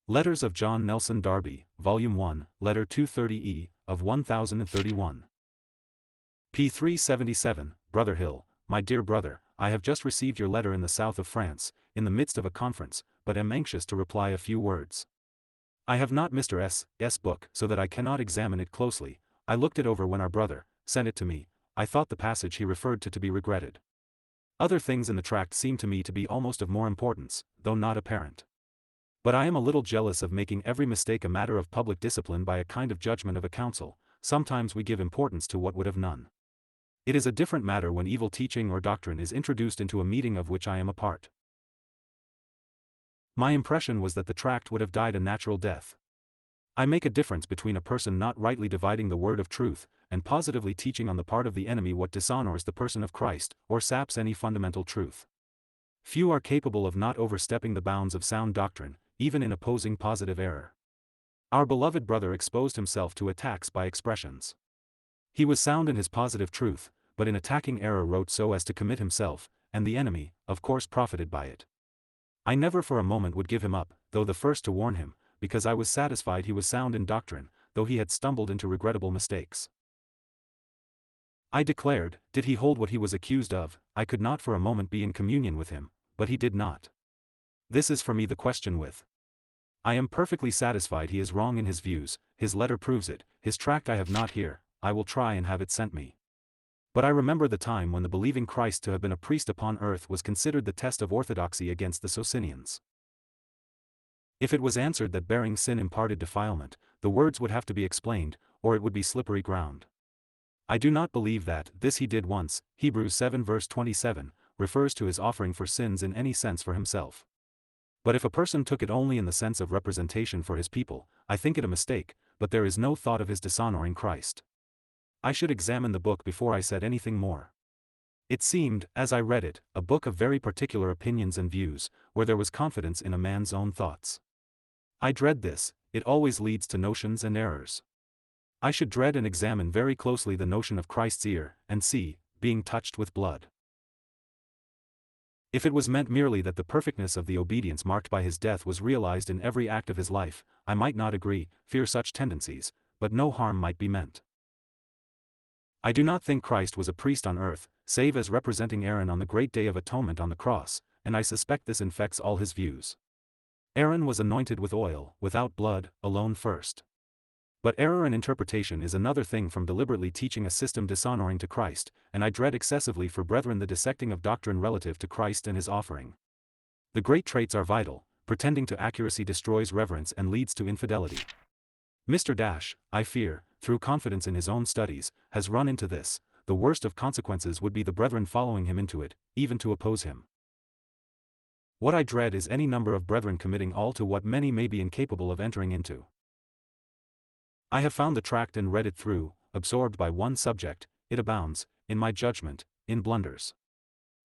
Letters of John Nelson Darby, Volume 1, Letter 230E, of 1031. p. 377, Brother Hill, my dear brother, I have just received your letter in the south of France, in the midst of a conference, but am anxious to reply a few words. I have not Mr. S.'s book so that I cannot examine it closely. I looked it over when our brother sent it to me. I thought the passage he referred to be regretted. Other things in the tract seem to me to be almost of more importance, though not apparent. But I am a little jealous of making every mistake a matter of public discipline by a kind of judgment of a council. Sometimes we give importance to what would have none. It is a different matter when evil teaching or doctrine is introduced into a meeting of which I am a part. My impression was that the tract would have died a natural death. I make a difference between a person not rightly dividing the word of truth, and positively teaching on the part of the enemy what dishonors the person of Christ, or saps any fundamental truth. Few are capable of not overstepping the bounds of sound doctrine, even in opposing positive error. Our beloved brother exposed himself to attacks by expressions. He was sound in his positive truth, but in attacking error wrote so as to commit himself, and the enemy, of course, profited by it. I never for a moment would give him up, though the first to warn him, because I was satisfied he was sound in doctrine, though he had stumbled into regrettable mistakes. I declared, did he hold what he was accused of, I could not for a moment be in communion with him, but he did not. This is for me the question with. I am perfectly satisfied he is wrong in his views, his letter proves it, his tract I have not here, I will try and have it sent me. But I remember the time when the believing Christ to have been a priest upon earth was considered the test of orthodoxy against the Socinians. If it was answered that bearing sin imparted defilement, the words would have to be explained, or it would be slippery ground. I do not believe that this he did once. Hebrews 7 verse 27, refers to his offering for sins in any sense for himself. But if a person took it only in the sense of representation for his people, I think it a mistake, but there is no thought of his dishonoring Christ. I should examine the book before I said anything more. It seemed, as I read it, a book of very particular opinions and views, where there was confidence in a man's own thoughts. I dread this, it always leads to notions and errors. I should dread and examine very closely the notion of Christ's ear, and see, being touched with blood. If it was meant merely that the perfectness of the obedience marked by his death was realized in every act of his life, I might not agree, fear such tendencies, but no harm might be meant. I do not think Christ was a priest on earth, save as representing Aaron on the great day of atonement on the cross, and I suspect this infects all his views. Aaron was anointed with oil, without blood, alone first. But error in interpretation is another thing from deliberately teaching a system dishonoring to Christ, and I dread excessively for brethren the dissecting of doctrine relative to Christ and his offering. The great traits are vital, pretending to accuracy destroys reverence and leads to infidelity. Mr. I fear, through confidence in his own studies, has run into this. The worst of consequences would be the brethren following him into it, even to oppose him. What I dread is any number of brethren committing all to what many may be incapable of entering into. I have found the tract and read it through, absorbed by one subject. It abounds, in my judgment, in blunders.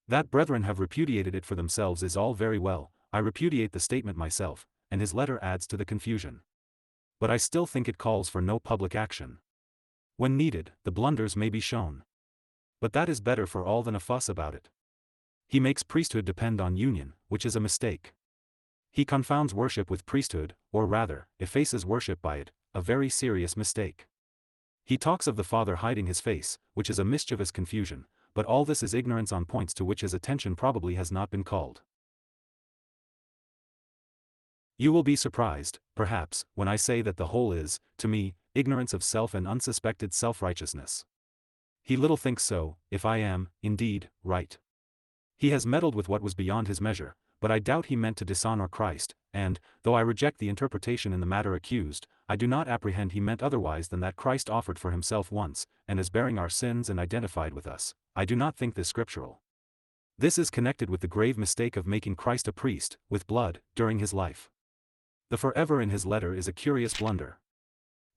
That brethren have repudiated it for themselves is all very well. I repudiate the statement myself, and his letter adds to the confusion. But I still think it calls for no public action. When needed, the blunders may be shown. But that is better for all than a fuss about it. He makes priesthood depend on union, which is a mistake. He confounds worship with priesthood, or rather, effaces worship by it, a very serious mistake. He talks of the Father hiding his face, which is a mischievous confusion, but all this is ignorance on points to which his attention probably has not been called. You will be surprised, perhaps, when I say that the whole is, to me, ignorance of self and unsuspected self-righteousness. He little thinks so, if I am, indeed, right. He has meddled with what was beyond his measure, but I doubt he meant to dishonor Christ, and, though I reject the interpretation in the matter accused, I do not apprehend he meant otherwise than that Christ offered for himself once, and as bearing our sins and identified with us. I do not think this scriptural. This is connected with the grave mistake of making Christ a priest, with blood, during his life. The forever in his letter is a curious blunder.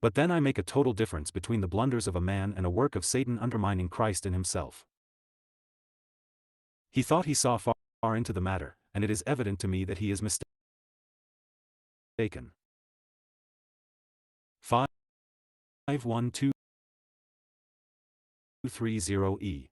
But then I make a total difference between the blunders of a man and a work of Satan undermining Christ in himself. He thought he saw far into the matter, and it is evident to me that he is mistaken. 51230E